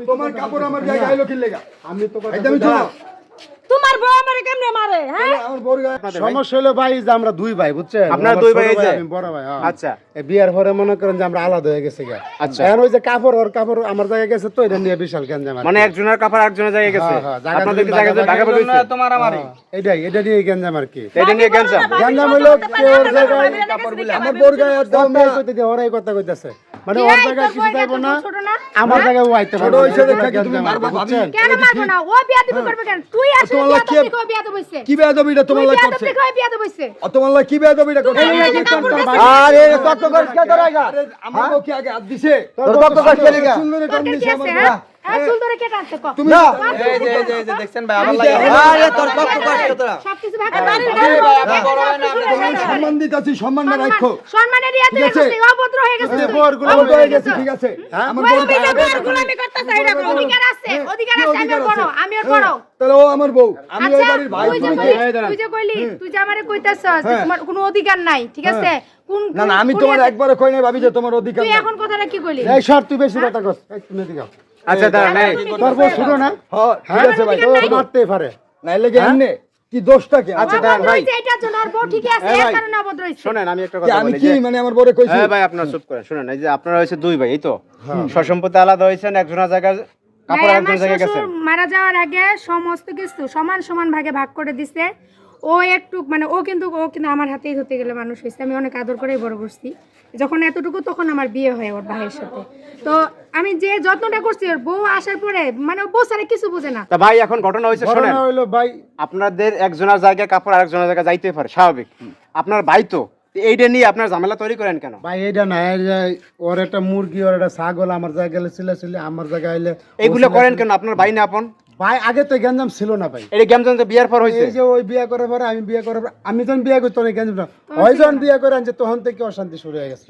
তোমার কাপড় আমার জায়গায় আইলো কি লাগা? আমি তো কথা তোমার বউ আমারে কেমনে মারে? হ্যাঁ আমার বড় সমস্যা হলো ভাই যে আমরা দুই ভাই বুঝছেন, আপনারা দুই ভাই যে আমি বড় ভাই। আচ্ছা এই বিয়ার পরে মনে করেন যে আমরা আলাদা হয়ে গেছি গা। আচ্ছা এখন ওই যে কাপড় ওর কাপড় আমার জায়গায় গেছে তো এটা নিয়ে বিশাল গঞ্জাম। মানে একজনের কাপড় আরেকজনের জায়গায় গেছে, আপনাদের কি জায়গা ভাগাভাগি হইছে? তোমার আমারই এটা নিয়ে গঞ্জাম আর কি। এটা নিয়ে গঞ্জাম হলো ওর জায়গায় কাপড়গুলো আমার বড় গায়ে আর দাও মেয়ে কইতে দিয়ে ওরাই কথা কইতাছে, মানে ওর জায়গায় কিছু যাইবো না, আমার জায়গায় ও আইতে পারবে। ছোট হইছে দেখে কি তুমি মারবা ভাবি? কেন মারবো না? ও বিয়া দিবি করবে কেন? তুই আসলে বিয়া দিবি হইছে। কি বিয়া দিবি এটা তোমার লাগি করছে? বিয়া দিবি হইছে। তোমার লাগি কি বিয়া দিবি এটা করছে? আরে কত কষ্ট কে ধরাইগা? আমার বউ কি আগে হাত দিছে? তোর কত কষ্ট কে লাগা? সুন্দরে টান দিছে আমার বউ। হ্যাঁ সুন্দরে কে টানছে কো? তুমি এই যে দেখছেন ভাই আমার লাগি। আরে তোর কত কষ্ট তোরা সবকিছু ভাগে বাড়ির বড় হয় না, তোমার সম্মান দিতাছি, সম্মানটা রাখো। সম্মানে দিয়া দিলে তুই অভদ্র হয়ে গেছিস। বউগুলো হয়ে গেছে, ঠিক আছে? আমার বউ গোলামি করতেছ, এটা অধিকার আছে, অধিকার আছে। আমি বড়, আমি বড়। তাহলে ও আমার বউ, আমি ওই বাড়ির ভাই। তুই যে কইলি, তুই যে আমারে কইতাছস তোমার কোনো অধিকার নাই, ঠিক আছে? কোন না না, আমি তোমার একবারে কই নাই ভাবি যে তোমার অধিকার তুই নাই। এখন কথাটা কি কইলি? এই সর, তুই বেশি কথা কস। এই তুমি দিগাও। আচ্ছা দাঁড়া নাই তোর বউ শুনো না? হ্যাঁ ঠিক আছে ভাই, ও মারতে পারে নাইলে কি এমনে কি দোষটা কি? আচ্ছা দাঁড়ান ভাই, এটার জন্য আর বউ ঠিকই আছে, এর কারণে অভদ্র হইছে। শুনেন আমি একটা কথা আমি বলি কি যে মানে আমার বউরে কইছি? হ্যাঁ ভাই আপনারা চুপ করেন। শুনেন এই যে আপনারা হইছে দুই ভাই, এই তো সসম্পত্তি আলাদা হইছেন, একজনের জায়গায় কাপড় একজনের জায়গায় গেছে। মারা যাওয়ার আগে সমস্ত কিছু সমান সমান ভাগে ভাগ করে দিছে। ও একটু মানে ও কিন্তু আমার হাতেই ধরতে গেলে মানুষ হয়েছে, আমি অনেক আদর করেই বড় করছি। যখন এতটুকু তখন আমার বিয়ে হয় ওর ভাইয়ের সাথে। তো আমি যে যত্নটা করছি ওর বউ আসার পরে, মানে ও বউ ছাড়া কিছু বোঝে না। তা ভাই এখন ঘটনা হইছে শুনেন, ঘটনা হইলো ভাই আপনাদের একজনের জায়গায় কাপড় আরেকজনের জায়গায় যাইতে পারে, স্বাভাবিক। আপনার ভাই তো এইটা নিয়ে আপনার ঝামেলা তৈরি করেন কেন? ভাই এটা না, ওর একটা মুরগি ওর একটা ছাগল আমার জায়গায় গেলে ছিলে আমার জায়গায় আইলে এইগুলো করেন কেন? আপনার ভাই না আপন? ভাই আগে তো গঞ্জাম ছিল না ভাই। এটা গেমজন যে বিয়ার পর হইছে। এই যে ওই বিয়া করার পরে আমি বিয়া করার পরে আমি যখন বিয়া করতে অনেক গঞ্জাম না, ওই যখন বিয়া করে আনছে তখন থেকে অশান্তি শুরু হয়ে গেছে।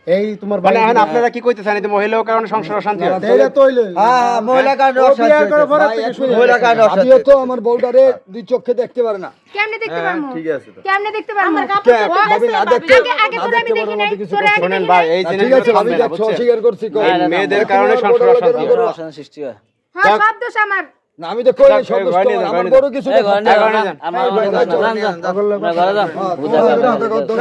এই তোমার ভাই এখন আপনারা কি কইতেছেন এই মহিলার কারণে সংসার অশান্তি হয়? এইটা তো হইলো হ্যাঁ মহিলা কারণে বিয়া করার পরে থেকে শুরু মহিলা কারণে আমিও তো আমার বউটারে দুই চোখে দেখতে পারে না। কেমনে দেখতে পারমু? ঠিক আছে তো। কেমনে দেখতে পারমু? আমার কে ভাবি না দেখতে আগে তো আমি দেখি নাই, তোরে আগে শুনেন দেখি ভাই নাই। এই ঠিক জিনিসগুলো আছে ভাবি, থামবে না, দেখছো বুঝছেন? অস্বীকার করছি কই এই মেয়েদের কারণে সংসার অশান্তি হয়। অশান্তি সৃষ্টি হয়। হ্যাঁ সব দোষ আমার। না আমি তো কই যাক, সব এই ঘরে নিয়ে যান, আমার ঘরে বড় কিছু এই ঘরে নিয়ে ঘরে নিয়ে যান, যান। আমার ঘরে যান, ঘরে যান, ঘরে যান।